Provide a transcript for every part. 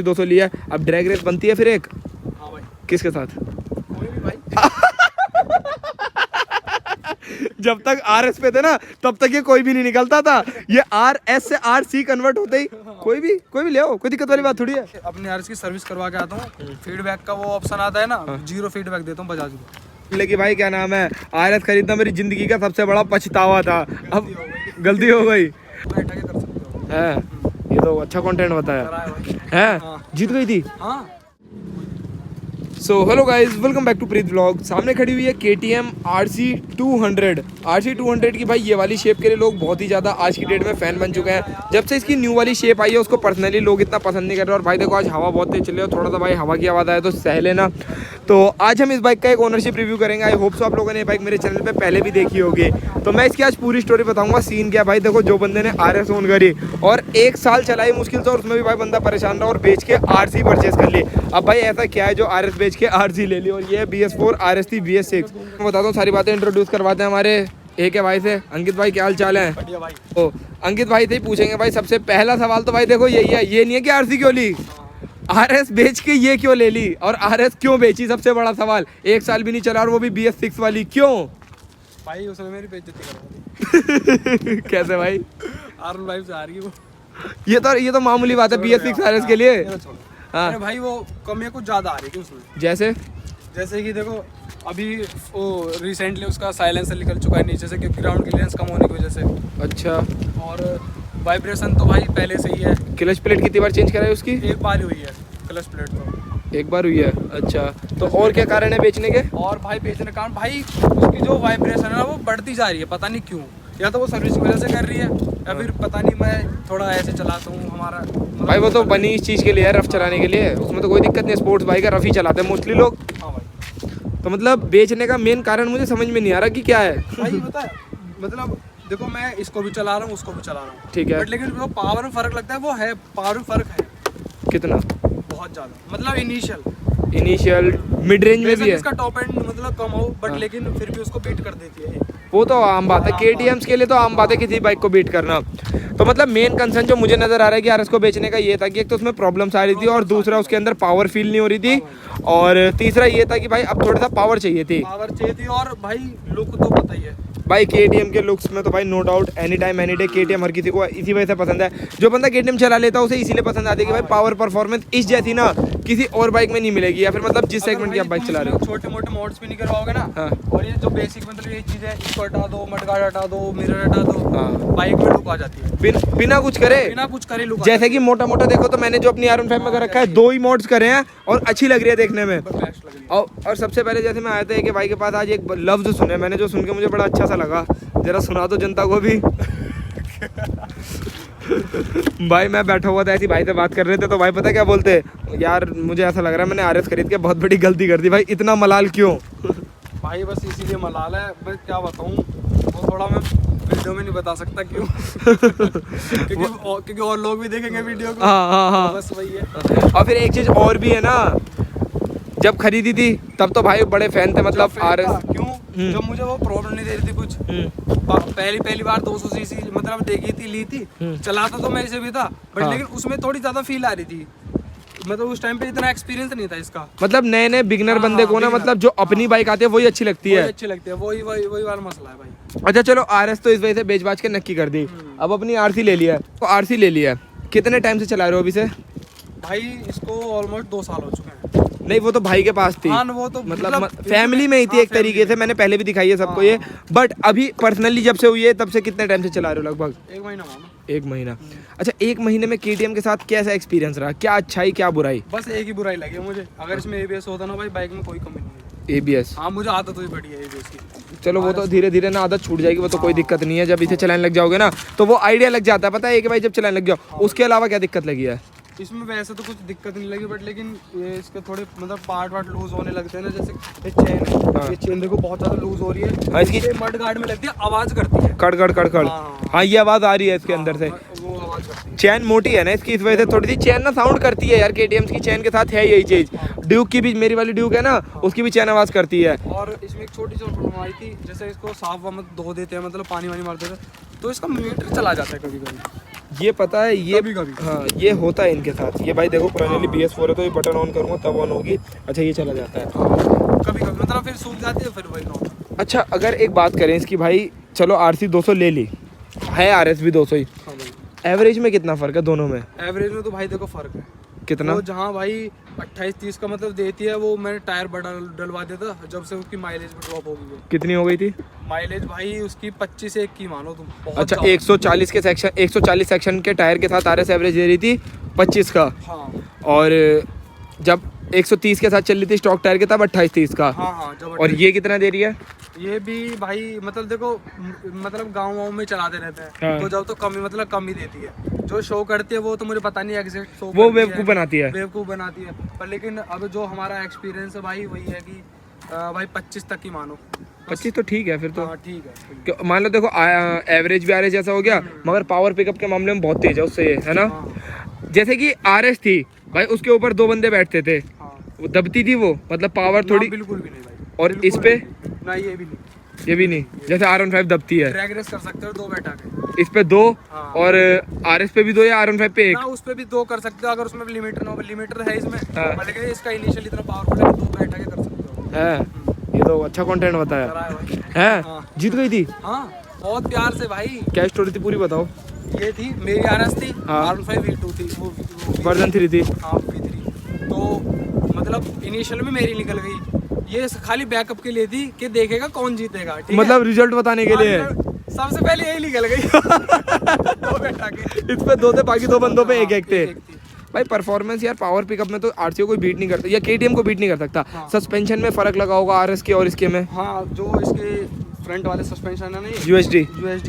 200 लिया, अब drag race बनती है फिर एक। हाँ भाई। किसके साथ? कोई भी भाई। जब तक RS पे थे ना तब तक ये कोई भी नहीं निकलता था, ये RS से RC कन्वर्ट होते ही कोई भी ले आओ, कोई दिक्कत वाली बात थोड़ी है। अपनी RS की सर्विस करवा के आता हूँ, फीडबैक का वो ऑप्शन आता है ना, 0 फीडबैक देता हूँ बजाज को। लेकिन भाई क्या नाम है, RS खरीदना मेरी जिंदगी का सबसे बड़ा पछतावा था, अब गलती हो गई बैठा के कर सकते हो। है। ये तो अच्छा कंटेंट बताया करा है भाई। है। हाँ। जीत गई थी। हाँ। So hello guys, welcome back to Preet vlog. सामने खड़ी हुई है KTM RC 200। RC 200 की भाई ये वाली शेप के लिए लोग बहुत ही ज़्यादा आज की डेट में फ़ैन बन चुके हैं। जब से इसकी न्यू वाली शेप आई है उसको पर्सनली लोग इतना पसंद नहीं कर रहे। और भाई देखो आज हवा बहुत तेज चल रही है, थोड़ा सा भाई हवा की आवाज़ आए तो सह लेना। तो आज हम इस बाइक का एक ओनरशिप रिव्यू करेंगे। आई होप सो आप लोगों ने ये बाइक मेरे चैनल पर पहले भी देखी होगी। तो मैं इसकी आज पूरी स्टोरी बताऊँगा। सीन क्या भाई, देखो जो बंदे ने RS ओन करी और 1 साल चलाई मुश्किल से, और उसमें भी भाई बंदा परेशान रहा और बेच के RC परचेज कर ली। अब भाई ऐसा क्या है जो RS बेच के RC ले ली, और ये BS4 RS थी BS6। मैं बताता हूँ सारी बातें, इंट्रोड्यूस करवाते हैं हमारे एक है भाई से। अंकित भाई क्या हाल चाल है? बढ़िया भाई। तो अंकित भाई से ही पूछेंगे भाई सबसे पहला सवाल। तो भाई देखो यही है, ये नहीं है कि RC क्यों ली, RS बेच के ये क्यों ले ली, और RS क्यों बेची, सबसे बड़ा सवाल। 1 साल भी नहीं चला और वो भी BS6 वाली, क्यों? भाई उसने मेरी बेइज्जती करवा दी। कैसे भाई? R1 5 से आ रही है वो। ये तो मामूली बात है BS6 RS के लिए। हाँ। अरे भाई वो कमियां कुछ ज्यादा आ रही थी उसमें। जैसे कि देखो अभी वो रिसेंटली उसका साइलेंसर निकल चुका है नीचे से, क्योंकि ग्राउंड क्लियरेंस कम होने की वजह से। अच्छा। और वाइब्रेशन तो भाई पहले से ही है। क्लच प्लेट कितनी बार चेंज कराई उसकी? एक बार ही हुई है क्लच प्लेट तो। एक बार हुई है। अच्छा, तो और क्या कारण है बेचने के? और भाई बेचने का कारण भाई उसकी जो वाइब्रेशन है ना वो बढ़ती जा रही है, पता नहीं क्यों। या तो वो सर्विस की वजह से कर रही है, या फिर पता नहीं, मैं थोड़ा ऐसे चलाता हूँ हमारा। भाई वो तो बनी इस चीज़ के लिए है, रफ चलाने के लिए, उसमें तो कोई दिक्कत नहीं है। स्पोर्ट्स बाइक है, रफ ही चलाते हैं मोस्टली लोग। हाँ भाई। तो मतलब बेचने का मेन कारण मुझे समझ में नहीं आ रहा कि क्या है। भाई पता है, मतलब देखो मैं इसको भी चला रहा हूँ उसको भी चला रहा हूँ, ठीक है, बट लेकिन जो पावर में फर्क लगता है वो है, पावर में फर्क है कितना? बहुत ज़्यादा। मतलब इनिशियल मिड रेंज में भी है। इसका टॉप एंड मतलब कम हो, बट लेकिन फिर भी उसको बीट कर देती है। वो तो आम बात है, KTMs के लिए तो आम बात है किसी बाइक को बीट करना। तो मतलब मेन कंसर्न जो मुझे नज़र आ रहा है कि RS को बेचने का ये था कि एक तो उसमें प्रॉब्लम्स आ रही थी, और दूसरा उसके अंदर पावर फील नहीं हो रही थी, और तीसरा ये था कि भाई अब थोड़ा सा पावर चाहिए थी। और भाई लुक तो पता ही है भाई KTM के लुक्स में तो भाई no doubt any time any day KTM हर किसी को इसी वजह से पसंद है। जो बंदा KTM चला लेता है उसे इसीलिए पसंद आती है कि भाई पावर परफॉर्मेंस इस जैसी ना किसी और बाइक में नहीं मिलेगी, या फिर मतलब जिस सेगमेंट की आप बाइक चला रहे हो। छोटे मोटे मोड्स भी नहीं करवाओगे ना। हाँ। और ये जो बेसिक मतलब ये चीज़ है, इसको हटा दो, मडगार्ड हटा दो, मिरर हटा दो, हाँ। बाइक में लुक आ जाती है बिना कुछ करे लुक। जैसे कि मोटा मोटा देखो तो मैंने जो अपनी R15 में कर रखा है 2 ही मोड्स करे हैं और अच्छी लग रही है देखने में। और सबसे पहले जैसे मैं आया था एक भाई के पास, आज एक लफ्ज सुने मैंने जो सुन के मुझे बड़ा अच्छा सा लगा, जरा सुना दो जनता को भी। भाई मैं बैठा हुआ था, ऐसी भाई से बात कर रहे थे, तो भाई पता क्या बोलते, यार मुझे ऐसा लग रहा है मैंने RS खरीद के बहुत बड़ी गलती कर दी। भाई इतना मलाल क्यों? भाई बस इसीलिए मलाल है, मैं क्या बताऊं, वो थोड़ा मैं वीडियो में नहीं बता सकता क्यों। क्योंकि और लोग भी देखेंगे वीडियो को। हाँ। बस वही है। और फिर एक चीज़ और भी है ना, जब खरीदी थी तब तो भाई बड़े फैन थे, मतलब RS क्यों, जब मुझे वो प्रॉब्लम नहीं दे रही थी कुछ। पहली बार 200 सीसी मतलब देखी थी, ली थी, चलाता तो मेरे से भी था, बट हाँ। लेकिन उसमें थोड़ी ज्यादा फील आ रही थी। मतलब उस टाइम पे इतना एक्सपीरियंस नहीं था इसका। मतलब नए बिगिनर बंदे को ना, मतलब जो अपनी बाइक आती है वही अच्छी लगती है। वही वाला मसला है भाई। अच्छा चलो, RS तो इस वजह से बेच बाच के नक्की कर दी, अब अपनी RC ले लिया। तो RC ले लिया, कितने टाइम से चला रहे हो अभी से? भाई इसको ऑलमोस्ट 2 साल हो चुके हैं। नहीं वो तो भाई के पास थी। हाँ, वो तो मतलब फैमिली में ही थी एक तरीके से, मैंने पहले भी दिखाई है सबको ये। बट अभी पर्सनली जब से हुई है तब से कितने टाइम से चला रहे हो लगभग? 1 महीना मानो। 1 महीना। अच्छा, 1 महीने में KTM के साथ कैसा एक्सपीरियंस रहा, क्या अच्छाई क्या बुराई? बस एक ही बुराई लगी मुझे, अगर इसमें ABS होता ना भाई, बाइक में कोई कमी नहीं है। ABS? हाँ, मुझे आदत हुई बढ़िया ABS की। चलो वो तो धीरे धीरे ना आदत छूट जाएगी, वो तो कोई दिक्कत नहीं है। जब इसे चलाने लग जाओगे ना तो वो आइडिया लग जाता है, पता है कि भाई जब चलाने लग जाओ। उसके अलावा क्या दिक्कत लगी है इसमें? वैसे तो कुछ दिक्कत नहीं लगी, बट लेकिन ये इसके थोड़े मतलब पार्ट लूज होने लगते हैं ना, जैसे ये चेन है। हाँ। ये चेन देखो बहुत ज्यादा लूज हो रही है। हाँ, इसकी मड गार्ड में लगती है, आवाज करती है, कड़। हाँ, ये आवाज आ रही है इसके अंदर से। वो आवाज करती है। चैन मोटी है ना इसकी, इस वजह से थोड़ी सी चैन ना साउंड करती है यार। KTM की चैन के साथ है यही चीज। ड्यूक की भी, मेरी वाली ड्यूक है ना, उसकी भी चैन आवाज करती है। और इसमें एक छोटी सी प्रॉब्लम आई थी, जैसे इसको साफ धो देते हैं, मतलब पानी वानी मार देते हैं, तो इसका मीटर चला जाता है कभी कभी। ये पता है, ये कभी-कभी। हाँ ये होता है इनके साथ। ये भाई देखो पुरानी BS4 है तो ये बटन ऑन करूँगा तब ऑन होगी। अच्छा ये चला जाता है कभी कभी, मतलब फिर सूख जाती है, फिर वही नॉर्मल। अच्छा अगर एक बात करें इसकी भाई, चलो RC 200 ले ली है, RS भी 200 ही, हाँ भाई, एवरेज में कितना फर्क है दोनों में? एवरेज में तो भाई देखो फर्क है कितना? वो जहाँ भाई 28-30 का मतलब देती है, वो मैंने टायर बड़ा डलवा दिया था, जब से उसकी माइलेज भी ड्रॉप हो गई है। कितनी हो गई थी माइलेज भाई उसकी 25 से 1 की मानो तुम। बहुत अच्छा ज्यादा। 140 सेक्शन के टायर के साथ RS एवरेज दे रही थी 25 का, हाँ और जब 130 के साथ चल रही थी स्टॉक टायर के तब 28-30 का। हाँ हाँ जब और ये कितना दे रही है? ये भी भाई मतलब देखो, मतलब गाँव में चलाते रहते हैं, हाँ। तो जब तो कम ही, मतलब कम ही देती है। जो शो करती है वो तो मुझे पता नहीं एग्जैक्ट शो वो करती है, बेवकूफ़ बनाती है। बेवकूफ़ बनाती है, पर लेकिन अब जो हमारा एक्सपीरियंस है भाई वही है कि भाई 25 तक ही मानो। 25 तो ठीक है फिर तो। हाँ ठीक है। मान लो देखो एवरेज भी RS जैसा हो गया, मगर पावर पिकअप के मामले में बहुत तेज है उससे ये, है ना? हाँ जैसे कि RS थी भाई, उसके ऊपर 2 बंदे बैठते थे, हाँ। वो दबती थी वो, मतलब पावर ना, थोड़ी। बिल्कुल भी नहीं भाई। और बिल्कुल इस पे? नहीं। ना ये भी नहीं। ये भी नहीं, जैसे R15 दबती है, ड्रैग रेस कर सकते हो 2 बैठा के। इस पे 2, हाँ। और RS पे भी 2 या R15 पे 1। ना उस पे भी 2 कर सकते हो, अगर उसमें लिमिटर ना हो। लिमिटर है इसमें, हाँ। पर लेकिन इसका इनिशियल इतना पावरफुल है कि 2 बैठा के कर सकते हो। है, ये तो अच्छा कंटेंट बताया करा है भाई। है। हाँ। जीत गई थी? हाँ बहुत प्यार से भाई। क्या स्टोरी थी पूरी बताओ। ये थी मेरी RS थी, हाँ। R15 V2 थी, वो वर्जन 3 थी। हाँ V3। तो मतलब इनिशियल में मेरी निकल गई, ये खाली बैकअप के लिए थी कि देखेगा कौन जीतेगा, ठीक है? मतलब रिजल्ट बताने के लिए। सबसे पहले यही निकल गई। 2 बैठा के। इस पे 2 थे, बाकी 2 बंदों पे 1-1 थे। एक थी। भाई परफॉर्मेंस यार पावर पिकअप में तो RCO कोई बीट नहीं करता, या KTM को बीट नहीं कर सकता। हाँ। सस्पेंशन में फर्क लगा होगा RS के और इसके में। हाँ जो इसके फ्रंट वाले सस्पेंशन है ना, ये USD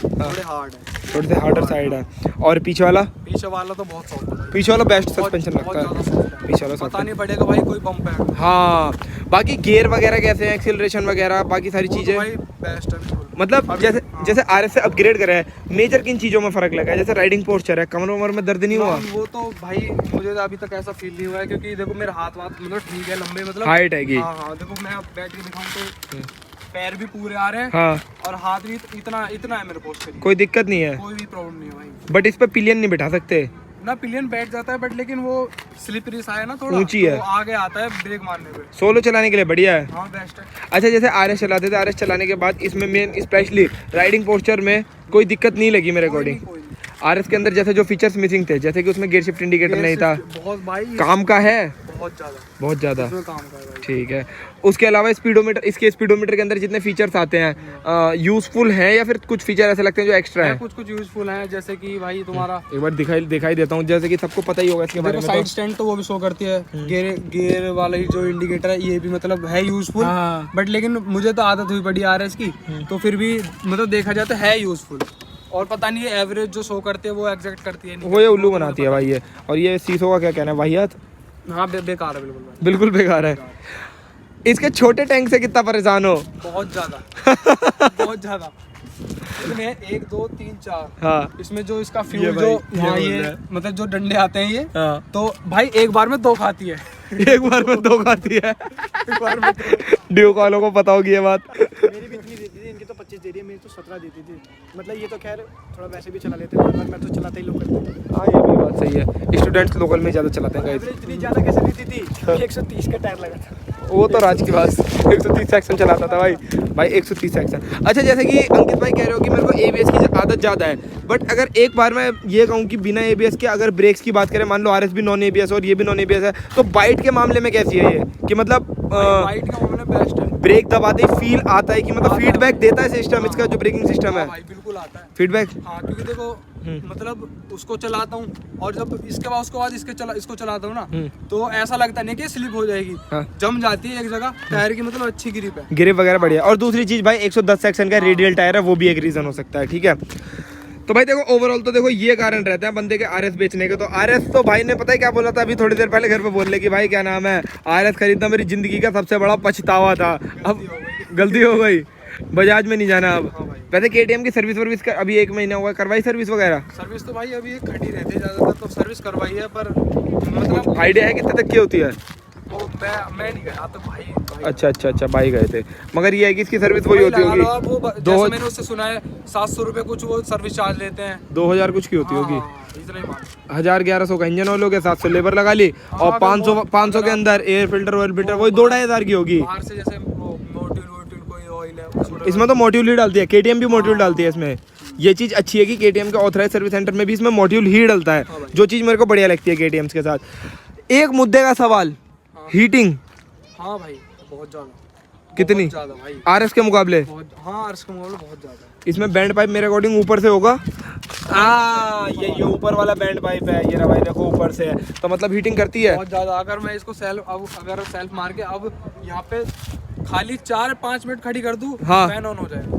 थोड़े हार्ड है, थोड़े से हार्डर साइड है। और पीछे वाला? पीछे वाला तो बहुत सॉफ्ट है। पीछे वाला बेस्ट बहुत- सस्पेंशन बहुत लगता है। ज़्यादा soft है। पीछे वाला पता soft नहीं पड़ेगा भाई कोई बम्प है। हाँ, बाकी गियर वगैरह कैसे हैं, एक्सीलरेशन वगैरह, बाकी सारी वो तो चीजें, भाई बेस्ट है बिल्कुल। मतलब अभी- जैसे हाँ। जैसे RS से अपग्रेड करा है, मेजर किन चीजों में फर्क लगा है? जैसे राइडिंग पोस्चर है, कमर वमर में दर्द नहीं हुआ? वो तो भाई मुझे अभी तक ऐसा फील नहीं हुआ है, क्योंकि देखो मेरे हाथ वाथ मतलब ठीक है, लंबे मतलब हाइट है की? हाँ हाँ देखो मैं अब बैठ के दिखाऊं तो पैर भी पूरे आ रहे हैं, हाँ, और हाथ भी इतना इतना है मेरे पोस्चर। कोई दिक्कत नहीं है। कोई भी प्रॉब्लम नहीं है भाई। बट इस पे पिलियन नहीं बिठा सकते। ना पिलियन बैठ जाता है, बट लेकिन वो स्लिपरी सा है ना थोड़ा, ऊंची तो है। आगे आता है ब्रेक मारने पे। सोलो चलाने के लिए बढ़िया है। हाँ बेस्ट है। अच्छा जैसे RS चलाते थे, RS चलाने के बाद इसमें मेन स्पेशली राइडिंग पोस्चर में कोई दिक्कत नहीं लगी मेरे कोई नहीं, अकॉर्डिंग। कोई नहीं। RS के अंदर जैसे जो फीचर्स मिसिंग थे, जैसे कि उसमें गियर शिफ्ट इंडिकेटर नहीं था, बहुत भाई काम का है बहुत ज्यादा, बहुत ज़्यादा। इसमें काम कर भाई। ठीक है। उसके अलावा स्पीडोमीटर, इसके स्पीडोमीटर के अंदर जितने फीचर्स आते हैं यूजफुल हैं, या फिर कुछ फीचर ऐसे लगते हैं जो एक्स्ट्रा हैं? कुछ कुछ यूजफुल है, जैसे कि भाई तुम्हारा एक बार दिखाई देता हूँ, जैसे कि सबको पता ही होगा इसके बारे देखो में साइड तो। स्टैंड तो वो भी शो करती है, गियर वाला ही जो इंडिकेटर है ये भी मतलब है यूजफुल, हाँ। बट लेकिन मुझे तो आदत हुई पड़ी RS की, तो फिर भी मतलब देखा जाए तो है यूजफुल, और पता नहीं है एवरेज जो शो करते हैं वो एग्जैक्ट करती है नहीं वो ये करती, उल्लू तो बनाती है भाई ये। और ये शीशों का क्या कहना है, वाहियात? हाँ बेकार है बिल्कुल भाई। बिल्कुल बेकार है। इसके छोटे टैंक से कितना परेशान हो? बहुत ज्यादा बहुत ज्यादा। इसमें 1 2 3 4, हाँ इसमें जो इसका ये फ्यूल भाई, जो ये हाँ बोल ये रहा है। मतलब जो डंडे आते हैं ये, हाँ। तो भाई एक बार में 2 खाती है। एक बार में 2 खाती है। एक बार में 2। ड्यूक वालों को पता होगी ये बात। मेरी भी इतनी देती थी, इनकी तो 25 दे रही है, मेरी तो 17 देती थी। मतलब ये तो खैर थोड़ा वैसे भी चला लेते हैं, मैं तो चलाता ही लोकल था। हाँ ये भी बात सही है, स्टूडेंट्स लोकल में ज़्यादा चलाते हैं guys। एवरेज इतनी ज़्यादा कैसे देती थी? 130 का टायर लगा था। वो तो राज की बात, 130 सेक्शन चलाता था भाई 130 सेक्शन। अच्छा जैसे कि अंकित भाई कह रहे हो कि मेरे को ABS की आदत ज़्यादा है, बट अगर एक बार मैं ये कहूँ कि बिना ABS के अगर ब्रेक्स की बात करें, मान लो RS भी नॉन ABS और ये भी नॉन ABS है, तो बाइट के मामले में कैसी है ये, कि मतलब वाइट का मामला बेस्ट है। ब्रेक दबाते ही फील आता है कि मतलब फीडबैक देता है सिस्टम, इसका जो ब्रेकिंग सिस्टम हाँ है, भाई बिल्कुल आता है फीडबैक? हाँ, क्योंकि देखो मतलब उसको चलाता हूँ, और जब इसके बाद उसके बाद इसको चलाता हूँ ना, तो ऐसा लगता नहीं कि स्लिप हो जाएगी, हाँ। जम जाती है एक जगह, टायर की मतलब अच्छी ग्रिप है। ग्रिप वगैरह बढ़िया। और दूसरी चीज़ भाई 110 सेक्शन का रेडियल टायर है, वो भी एक रीज़न हो सकता है। ठीक है, तो भाई देखो ओवरऑल तो देखो ये कारण रहता है बंदे के RS बेचने के। तो RS तो भाई ने पता है क्या बोला था अभी थोड़ी देर पहले घर पे बोल ले कि भाई क्या नाम है, RS खरीदना मेरी जिंदगी का सबसे बड़ा पछतावा था, अब गलती हो गई, बजाज में नहीं जाना अब। हाँ भाई वैसे KTM की सर्विस वर्विस का अभी 1 महीना हुआ, करवाई सर्विस वगैरह? सर्विस तो भाई अभी खड़ी रहती है ज़्यादातर, तो सर्विस करवाई है, पर मतलब आइडिया है कितने तक की होती है? वो मैं नहीं गया तो भाई अच्छा भाई गए थे, मगर ये है कि इसकी सर्विस वही होती होगी। जैसे मैंने उससे सुना है 700 रुपये कुछ वो सर्विस चार्ज लेते हैं, 2000 कुछ की होती होगी। हाँ, इतना ही मान। 1100 का इंजन ऑयल हो गया, 700 लेबर लगा ली, और 500 के अंदर एयर फिल्टर ऑयल फिल्टर वही 2-2.5 की होगी। बाहर से जैसे मोटिव कोई ऑयल है उसमें इसमें तो मोट्यूल ही डालती है, KTM भी मोट्यूल डालती है इसमें। ये चीज़ अच्छी है कि KTM के ऑथराइज सर्विस सेंटर में भी इसमें मोट्यूल ही डलता है, जो चीज़ मेरे को बढ़िया लगती है KTM के साथ। एक मुद्दे का सवाल, हीटिंग हाँ भाई बहुत ज़्यादा, कितनी? बहुत ज़्यादा भाई, RS के मुकाबले? बहुत, हाँ RS के मुकाबले बहुत ज़्यादा। इसमें बैंड पाइप मेरे अकॉर्डिंग ऊपर से होगा। ये ऊपर वाला बैंड पाइप है, ये रहा भाई देखो ऊपर से है, तो मतलब हीटिंग करती है बहुत ज़्यादा। अगर मैं इसको सेल्फ मार के अब यहाँ पे खाली 4-5 मिनट खड़ी कर दूँ, हाँ। फैन ऑन हो जाएगा।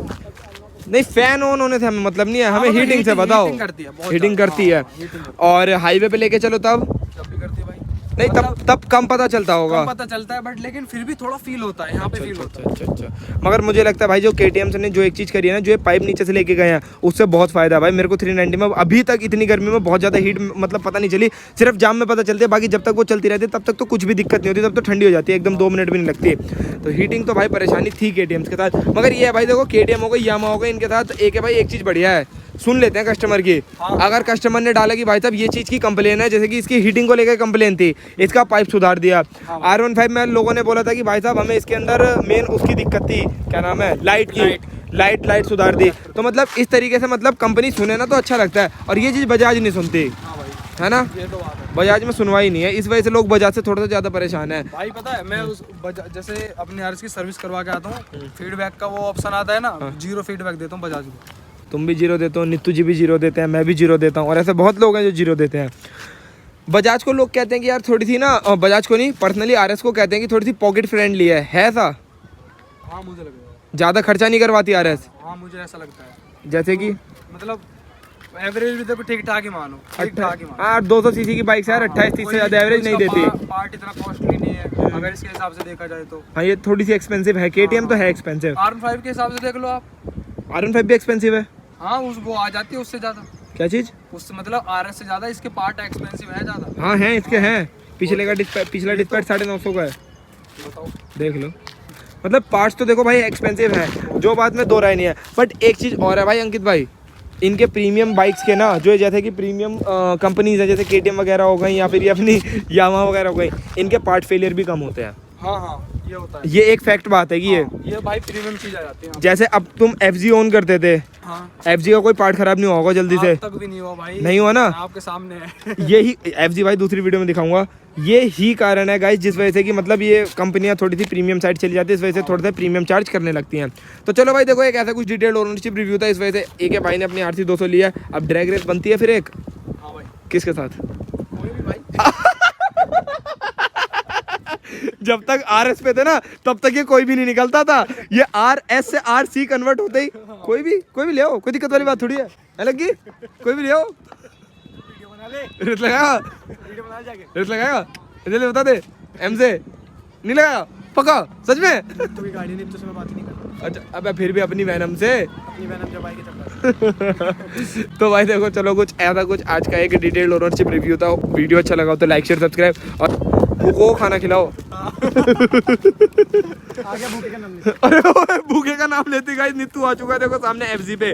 नहीं, फैन ऑन होने से हमें मतलब नहीं है, हमें मतलब हीटिंग से बताओ। हीटिंग करती है, बहुत हीटिंग ज़्यादा। करती है। हाँ, हीटिंग करती और हाईवे पे लेके चलो तब जब भी करती है भाई, नहीं, तब कम पता चलता होगा। कम पता चलता है, बट लेकिन फिर भी थोड़ा फील होता है, यहाँ पे फील होता है। अच्छा। मगर मुझे लगता है भाई जो KTM ने जो एक चीज़ करी है ना, जो ये पाइप नीचे से लेके गए हैं, उससे बहुत फायदा है भाई। मेरे को 390 में अभी तक इतनी गर्मी में बहुत ज़्यादा हीट मतलब पता नहीं चली, सिर्फ जाम में पता चलती है, बाकी जब तक वो चलती रहती है तब तक तो कुछ भी दिक्कत नहीं होती, तब तो ठंडी हो जाती है एकदम, 2 मिनट भी नहीं लगती। तो हीटिंग तो भाई परेशानी थी KTM के साथ, मगर ये है भाई देखो KTM हो गई, यामा हो गई, इनके साथ एक है भाई एक चीज़ बढ़िया है, सुन लेते हैं कस्टमर की। अगर कस्टमर ने डाला कि भाई साहब ये चीज़ की कंप्लेन है, जैसे कि इसकी हीटिंग को लेकर कंप्लेन थी, इसका पाइप सुधार दिया। R15 में लोगों ने बोला था कि भाई साहब हमें इसके अंदर मेन उसकी दिक्कत थी, क्या नाम है, लाइट की, लाइट सुधार दी। तो मतलब इस तरीके से मतलब कंपनी सुने ना तो अच्छा लगता है, और ये चीज़ बजाज नहीं सुनती है ना, ये तो बात है बजाज में सुनवाई नहीं है, इस वजह से लोग बजाज से थोड़ा सा ज़्यादा परेशान है। भाई। पता है मैं जैसे अपने RS की सर्विस करवा के आता हूँ, फीडबैक का वो ऑप्शन आता है ना, 0 फीडबैक देता हूँ बजाज को। तुम भी 0 देते हो, नित्तू जी भी 0 देते हैं, मैं भी 0 देता हूँ, और ऐसे बहुत लोग हैं जो 0 देते हैं। बजाज को लोग कहते हैं कि यार थोड़ी सी ना, बजाज को नहीं, पर्सनली RS को कहते हैं कि थोड़ी सी पॉकेट फ्रेंडली है ऐसा? हाँ मुझे लगता है, ज़्यादा खर्चा नहीं करवाती RS, हाँ मुझे ऐसा लगता है। जैसे कि मतलब एवरेज भी तो ठीक ठाक ही मानो, ठीक ठाक ही मानो। 200 सीसी की बाइक से यार 28-30 से ज़्यादा एवरेज नहीं देती। पार्ट इतना कॉस्टली नहीं है अगर इसके हिसाब से देखा जाए तो। हाँ, ये थोड़ी सी एक्सपेंसिव है, KTM तो है एक्सपेंसिव। R15 के हिसाब से देख लो आप, R15 भी एक्सपेंसिव है। हाँ वो आ जाती है उससे ज़्यादा, क्या चीज़? उससे मतलब RS से ज़्यादा इसके पार्ट एक्सपेंसिव है ज़्यादा। हाँ हैं, इसके हैं, पिछला डिस्पैच 950 का है, बताओ। देख लो। मतलब पार्ट्स तो देखो भाई एक्सपेंसिव है, जो बात में दो राय नहीं है, बट एक चीज़ और है भाई अंकित भाई, इनके प्रीमियम बाइक्स के ना, जो जैसे कि प्रीमियम कंपनीज है, जैसे KTM वगैरह हो गई या फिर ये अपनी यामा वगैरह हो गई, इनके पार्ट फेलियर भी कम होते हैं। हाँ ये होता है, ये एक फैक्ट बात है कि ये भाई प्रीमियम चीज आ जाती है। जैसे अब तुम FG ओन करते थे, हाँ, FG का कोई पार्ट खराब नहीं हुआ होगा जल्दी से? आज तक भी नहीं हुआ भाई, नहीं हुआ ना, आपके सामने है। यही FG भाई दूसरी वीडियो में दिखाऊंगा, ये ही कारण है गाइस जिस वजह से कि मतलब ये कंपनियां थोड़ी सी प्रीमियम साइड चली जाती है, इस वजह से थोड़ा सा प्रीमियम चार्ज करने लगती हैं। तो चलो भाई देखो, एक ऐसा कुछ डिटेल ओनरशिप रिव्यू था, इस वजह से एक भाई ने अपनी RC 200 लिया। अब ड्रैग रेस बनती है फिर एक, हाँ भाई, किसके साथ? कोई भी भाई। जब तक RS पे थे ना तब तक ये कोई भी नहीं निकलता था, ये RS से RC कन्वर्ट होते ही कोई भी ले आओ, कोई दिक्कत वाली बात थोड़ी है, अलग की कोई भी ले आओ। वीडियो बना ले, रेट लगाएगा, वीडियो बना जाके, रेट लगाएगा, इधर बता दे, M से नहीं लगाएगा पक्का, सच में? तू की गाड़ी नहीं, तुझसे मैं बात ही नहीं करता। अच्छा, अब फिर भी अपनी वैनम से अपनी वैनम जब आएगी तब। तो भाई देखो, चलो कुछ ऐसा कुछ आज का एक डिटेल ओनरशिप रिव्यू था। वीडियो अच्छा लगा तो लाइक शेयर सब्सक्राइब, और को खाना खिलाओ। आगे भूखे का नाम ले। अरे ओए, भूखे का नाम लेते गाइस, नित्तू आ चुका है देखो सामने FG पे,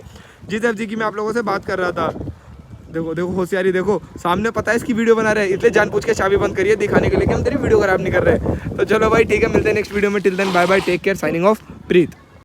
जिस FG की मैं आप लोगों से बात कर रहा था। देखो देखो होशियारी देखो, सामने पता है इसकी वीडियो बना रहे हैं, इसलिए जानबूझ के चाबी बंद करिए दिखाने के लिए कि हम तेरी वीडियो खराब नहीं कर रहे। तो चलो भाई ठीक है, मिलते हैं नेक्स्ट वीडियो में, till then bye bye, take care, signing off, प्रीत।